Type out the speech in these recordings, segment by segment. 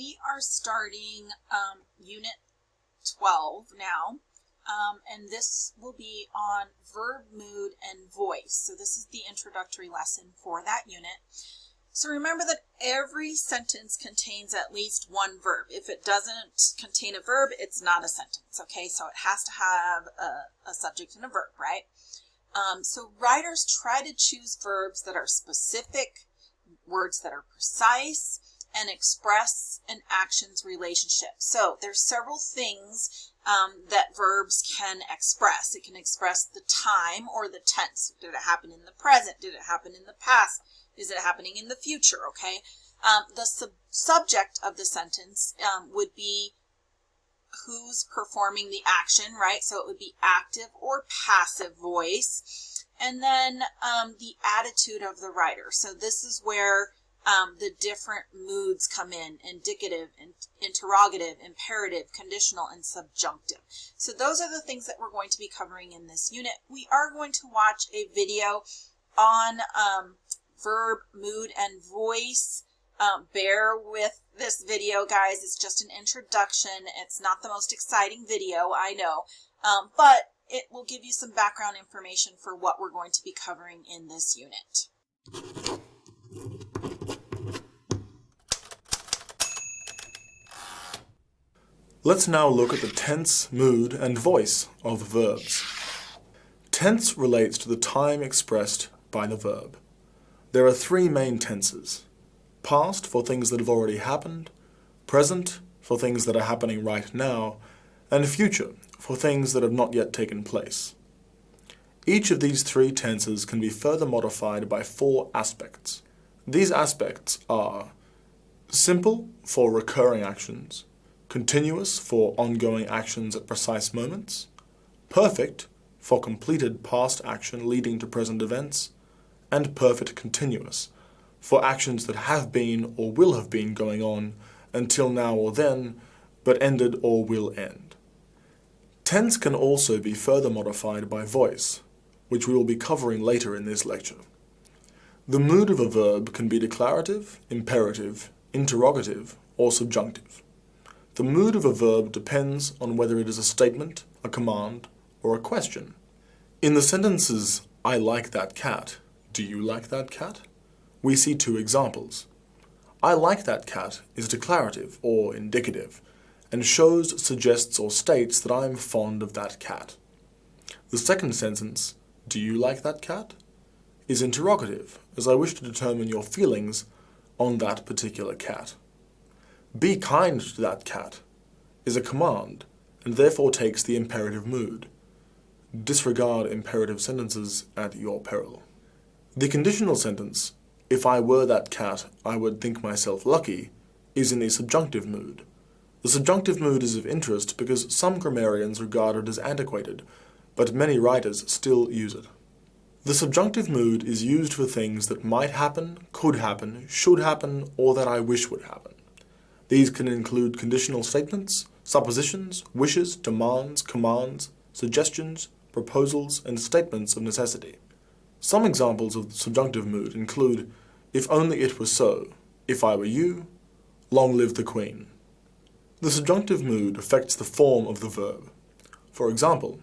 we are starting Unit 12 now, and this will be on verb, mood, and voice. So this is the introductory lesson for that unit. So remember that every sentence contains at least one verb. If it doesn't contain a verb, it's not a sentence, okay? So it has to have a subject and a verb, right? So writers try to choose verbs that are specific, words that are precise, and express an actions relationship. So there's several things that verbs can express. It can express the time or the tense. Did it happen in the present? Did it happen in the past? Is it happening in the future? Okay. The subject of the sentence would be who's performing the action, right? So it would be active or passive voice. And then the attitude of the writer. So this is where the different moods come in: indicative, interrogative, imperative, conditional, and subjunctive. So those are the things that we're going to be covering in this unit. We are going to watch a video on verb, mood, and voice. Bear with this video, guys. It's just an introduction. It's not the most exciting video, I know, but it will give you some background information for what we're going to be covering in this unit. Let's now look at the tense, mood, and voice of verbs. Tense relates to the time expressed by the verb. There are three main tenses: past for things that have already happened, present for things that are happening right now, and future for things that have not yet taken place. Each of these three tenses can be further modified by four aspects. These aspects are simple for recurring actions, continuous for ongoing actions at precise moments, perfect for completed past action leading to present events, and perfect continuous for actions that have been or will have been going on until now or then, but ended or will end. Tense can also be further modified by voice, which we will be covering later in this lecture. The mood of a verb can be declarative, imperative, interrogative, or subjunctive. The mood of a verb depends on whether it is a statement, a command, or a question. In the sentences, "I like that cat," "Do you like that cat?" we see two examples. "I like that cat" is declarative or indicative, and shows, suggests, or states that I am fond of that cat. The second sentence, "Do you like that cat?" is interrogative, as I wish to determine your feelings on that particular cat. "Be kind to that cat" is a command, and therefore takes the imperative mood. Disregard imperative sentences at your peril. The conditional sentence, "If I were that cat, I would think myself lucky," is in the subjunctive mood. The subjunctive mood is of interest because some grammarians regard it as antiquated, but many writers still use it. The subjunctive mood is used for things that might happen, could happen, should happen, or that I wish would happen. These can include conditional statements, suppositions, wishes, demands, commands, suggestions, proposals, and statements of necessity. Some examples of the subjunctive mood include, "If only it were so," "If I were you," "Long live the Queen." The subjunctive mood affects the form of the verb. For example,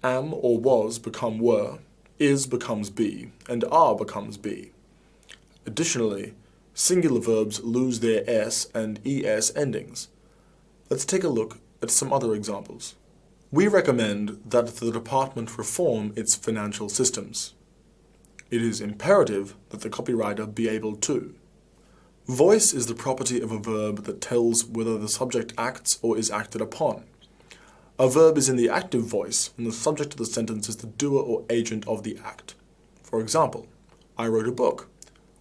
am or was become were, is becomes be, and are becomes be. Additionally, singular verbs lose their s and es endings. Let's take a look at some other examples. We recommend that the department reform its financial systems. It is imperative that the copywriter be able to. Voice is the property of a verb that tells whether the subject acts or is acted upon. A verb is in the active voice when the subject of the sentence is the doer or agent of the act. For example, I wrote a book,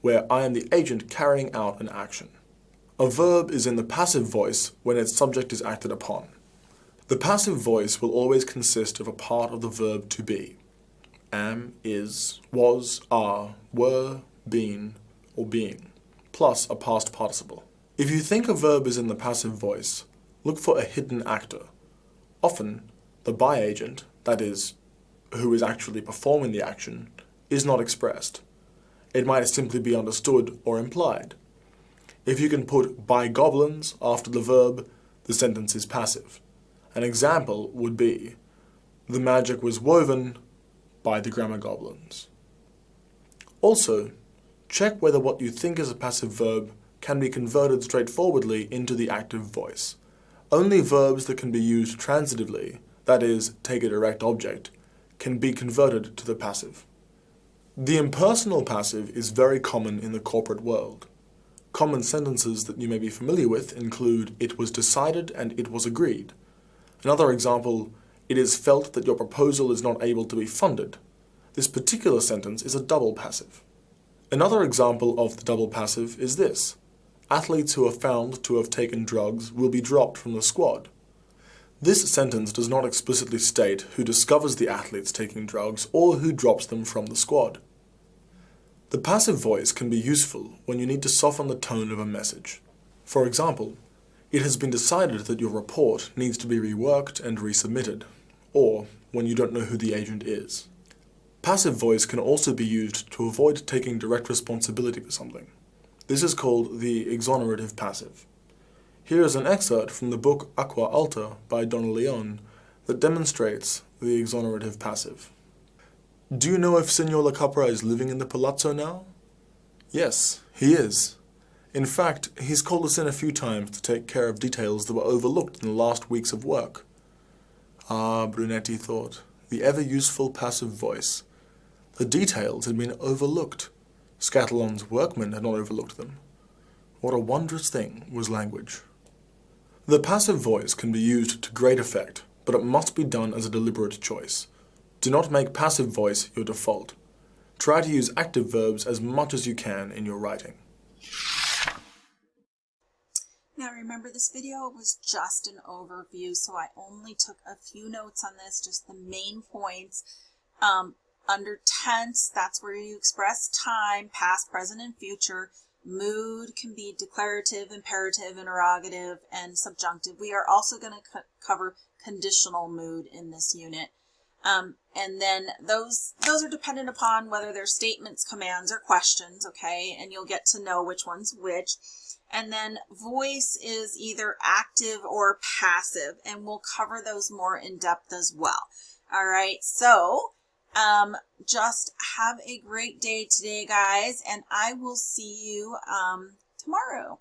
where I am the agent carrying out an action. A verb is in the passive voice when its subject is acted upon. The passive voice will always consist of a part of the verb to be: am, is, was, are, were, been, or being, plus a past participle. If you think a verb is in the passive voice, look for a hidden actor. Often, the by agent, that is, who is actually performing the action, is not expressed. It might simply be understood or implied. If you can put by goblins after the verb, the sentence is passive. An example would be, the magic was woven by the grammar goblins. Also, check whether what you think is a passive verb can be converted straightforwardly into the active voice. Only verbs that can be used transitively, that is, take a direct object, can be converted to the passive. The impersonal passive is very common in the corporate world. Common sentences that you may be familiar with include, it was decided and it was agreed. Another example, it is felt that your proposal is not able to be funded. This particular sentence is a double passive. Another example of the double passive is this. Athletes who are found to have taken drugs will be dropped from the squad. This sentence does not explicitly state who discovers the athletes taking drugs or who drops them from the squad. The passive voice can be useful when you need to soften the tone of a message. For example, it has been decided that your report needs to be reworked and resubmitted, or when you don't know who the agent is. Passive voice can also be used to avoid taking direct responsibility for something. This is called the exonerative passive. Here is an excerpt from the book Aqua Alta by Donna Leon that demonstrates the exonerative passive. Do you know if Signor La Capra is living in the palazzo now? Yes, he is. In fact, he's called us in a few times to take care of details that were overlooked in the last weeks of work. Ah, Brunetti thought, the ever-useful passive voice. The details had been overlooked. Scatallon's workmen had not overlooked them. What a wondrous thing was language. The passive voice can be used to great effect, but it must be done as a deliberate choice. Do not make passive voice your default. Try to use active verbs as much as you can in your writing. Now remember, this video was just an overview, so I only took a few notes on this, just the main points. Under tense, that's where you express time, past, present, and future. Mood can be declarative, imperative, interrogative, and subjunctive. We are also going to cover conditional mood in this unit. And then those are dependent upon whether they're statements, commands, or questions, okay? And you'll get to know which one's which. And then voice is either active or passive, and we'll cover those more in depth as well. All right, so just have a great day today, guys, and I will see you tomorrow.